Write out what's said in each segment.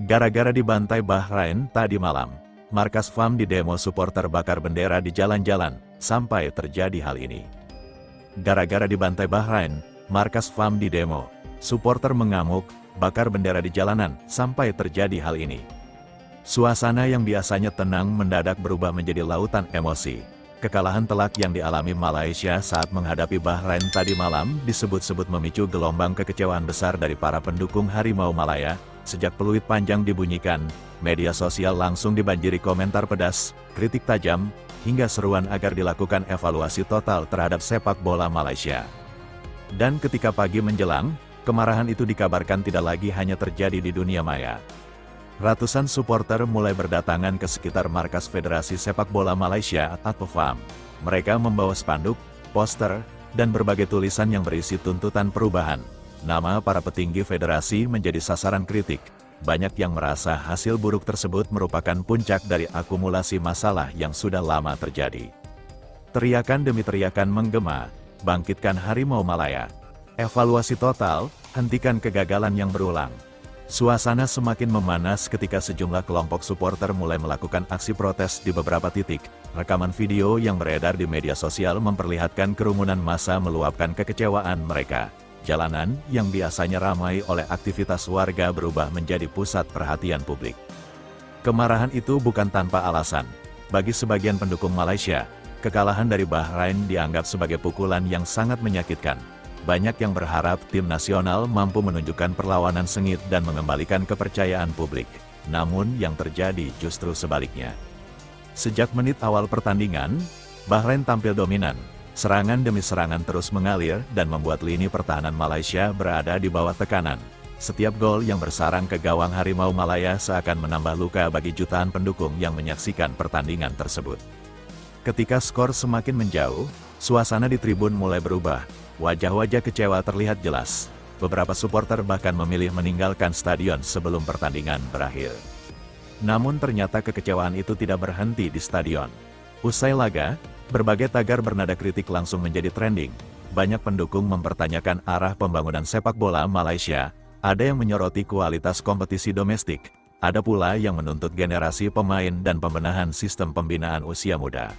Gara-gara dibantai Bahrain tadi malam, markas FAM didemo supporter bakar bendera di jalan-jalan, sampai terjadi hal ini. Gara-gara dibantai Bahrain, markas FAM didemo, supporter mengamuk, bakar bendera di jalanan, sampai terjadi hal ini. Suasana yang biasanya tenang mendadak berubah menjadi lautan emosi. Kekalahan telak yang dialami Malaysia saat menghadapi Bahrain tadi malam disebut-sebut memicu gelombang kekecewaan besar dari para pendukung Harimau Malaya. Sejak peluit panjang dibunyikan, media sosial langsung dibanjiri komentar pedas, kritik tajam, hingga seruan agar dilakukan evaluasi total terhadap sepak bola Malaysia. Dan ketika pagi menjelang, kemarahan itu dikabarkan tidak lagi hanya terjadi di dunia maya. Ratusan supporter mulai berdatangan ke sekitar markas Federasi Sepak Bola Malaysia atau FAM. Mereka membawa spanduk, poster, dan berbagai tulisan yang berisi tuntutan perubahan. Nama para petinggi federasi menjadi sasaran kritik. Banyak yang merasa hasil buruk tersebut merupakan puncak dari akumulasi masalah yang sudah lama terjadi. Teriakan demi teriakan menggema, bangkitkan Harimau Malaya. Evaluasi total, hentikan kegagalan yang berulang. Suasana semakin memanas ketika sejumlah kelompok supporter mulai melakukan aksi protes di beberapa titik. Rekaman video yang beredar di media sosial memperlihatkan kerumunan massa meluapkan kekecewaan mereka. Jalanan yang biasanya ramai oleh aktivitas warga berubah menjadi pusat perhatian publik. Kemarahan itu bukan tanpa alasan. Bagi sebagian pendukung Malaysia, kekalahan dari Bahrain dianggap sebagai pukulan yang sangat menyakitkan. Banyak yang berharap tim nasional mampu menunjukkan perlawanan sengit dan mengembalikan kepercayaan publik. Namun yang terjadi justru sebaliknya. Sejak menit awal pertandingan, Bahrain tampil dominan. Serangan demi serangan terus mengalir dan membuat lini pertahanan Malaysia berada di bawah tekanan. Setiap gol yang bersarang ke gawang Harimau Malaya seakan menambah luka bagi jutaan pendukung yang menyaksikan pertandingan tersebut. Ketika skor semakin menjauh, suasana di tribun mulai berubah. Wajah-wajah kecewa terlihat jelas. Beberapa supporter bahkan memilih meninggalkan stadion sebelum pertandingan berakhir. Namun ternyata kekecewaan itu tidak berhenti di stadion. Usai laga, berbagai tagar bernada kritik langsung menjadi trending. Banyak pendukung mempertanyakan arah pembangunan sepak bola Malaysia. Ada yang menyoroti kualitas kompetisi domestik. Ada pula yang menuntut generasi pemain dan pembenahan sistem pembinaan usia muda.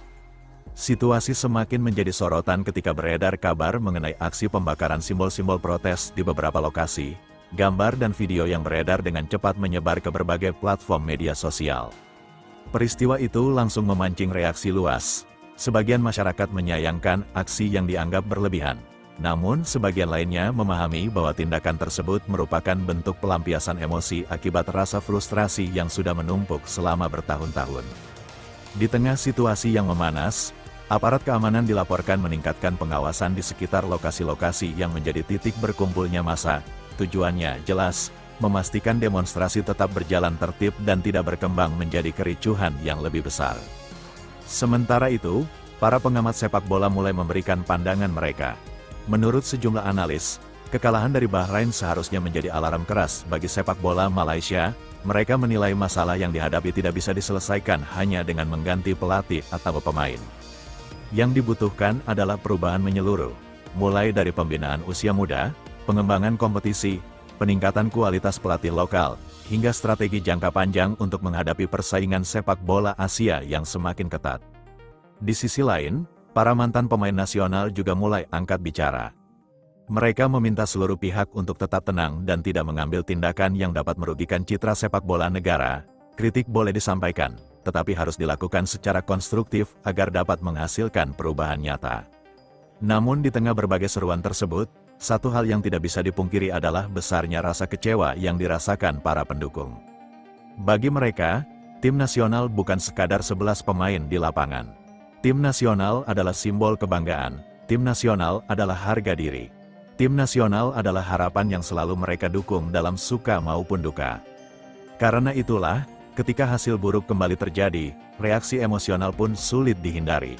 Situasi semakin menjadi sorotan ketika beredar kabar mengenai aksi pembakaran simbol-simbol protes di beberapa lokasi. Gambar dan video yang beredar dengan cepat menyebar ke berbagai platform media sosial. Peristiwa itu langsung memancing reaksi luas. Sebagian masyarakat menyayangkan aksi yang dianggap berlebihan. Namun, sebagian lainnya memahami bahwa tindakan tersebut merupakan bentuk pelampiasan emosi akibat rasa frustrasi yang sudah menumpuk selama bertahun-tahun. Di tengah situasi yang memanas, aparat keamanan dilaporkan meningkatkan pengawasan di sekitar lokasi-lokasi yang menjadi titik berkumpulnya massa. Tujuannya jelas, memastikan demonstrasi tetap berjalan tertib dan tidak berkembang menjadi kericuhan yang lebih besar. Sementara itu, para pengamat sepak bola mulai memberikan pandangan mereka. Menurut sejumlah analis, kekalahan dari Bahrain seharusnya menjadi alarm keras bagi sepak bola Malaysia. Mereka menilai masalah yang dihadapi tidak bisa diselesaikan hanya dengan mengganti pelatih atau pemain. Yang dibutuhkan adalah perubahan menyeluruh, mulai dari pembinaan usia muda, pengembangan kompetisi, peningkatan kualitas pelatih lokal, hingga strategi jangka panjang untuk menghadapi persaingan sepak bola Asia yang semakin ketat. Di sisi lain, para mantan pemain nasional juga mulai angkat bicara. Mereka meminta seluruh pihak untuk tetap tenang dan tidak mengambil tindakan yang dapat merugikan citra sepak bola negara. Kritik boleh disampaikan, tetapi harus dilakukan secara konstruktif agar dapat menghasilkan perubahan nyata. Namun di tengah berbagai seruan tersebut, satu hal yang tidak bisa dipungkiri adalah besarnya rasa kecewa yang dirasakan para pendukung. Bagi mereka, tim nasional bukan sekadar 11 pemain di lapangan. Tim nasional adalah simbol kebanggaan. Tim nasional adalah harga diri. Tim nasional adalah harapan yang selalu mereka dukung dalam suka maupun duka. Karena itulah, ketika hasil buruk kembali terjadi, reaksi emosional pun sulit dihindari.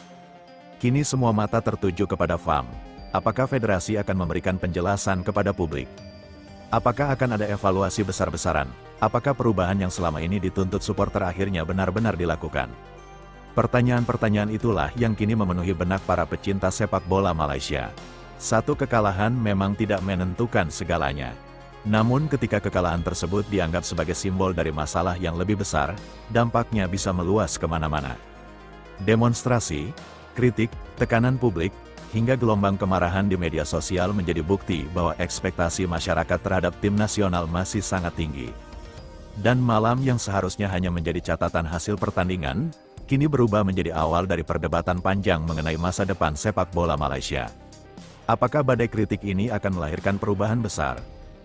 Kini semua mata tertuju kepada FAM. Apakah federasi akan memberikan penjelasan kepada publik? Apakah akan ada evaluasi besar-besaran? Apakah perubahan yang selama ini dituntut supporter akhirnya benar-benar dilakukan? Pertanyaan-pertanyaan itulah yang kini memenuhi benak para pecinta sepak bola Malaysia. Satu kekalahan memang tidak menentukan segalanya. Namun ketika kekalahan tersebut dianggap sebagai simbol dari masalah yang lebih besar, dampaknya bisa meluas kemana-mana. Demonstrasi, kritik, tekanan publik, hingga gelombang kemarahan di media sosial menjadi bukti bahwa ekspektasi masyarakat terhadap tim nasional masih sangat tinggi. Dan malam yang seharusnya hanya menjadi catatan hasil pertandingan, kini berubah menjadi awal dari perdebatan panjang mengenai masa depan sepak bola Malaysia. Apakah badai kritik ini akan melahirkan perubahan besar?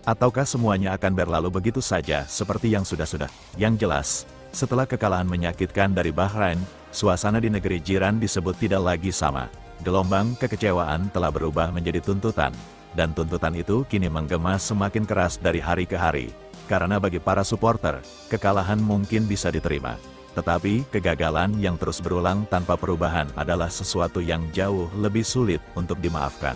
Ataukah semuanya akan berlalu begitu saja seperti yang sudah-sudah? Yang jelas, setelah kekalahan menyakitkan dari Bahrain, suasana di negeri jiran disebut tidak lagi sama. Gelombang kekecewaan telah berubah menjadi tuntutan, dan tuntutan itu kini menggema semakin keras dari hari ke hari. Karena bagi para supporter, kekalahan mungkin bisa diterima. Tetapi, kegagalan yang terus berulang tanpa perubahan adalah sesuatu yang jauh lebih sulit untuk dimaafkan.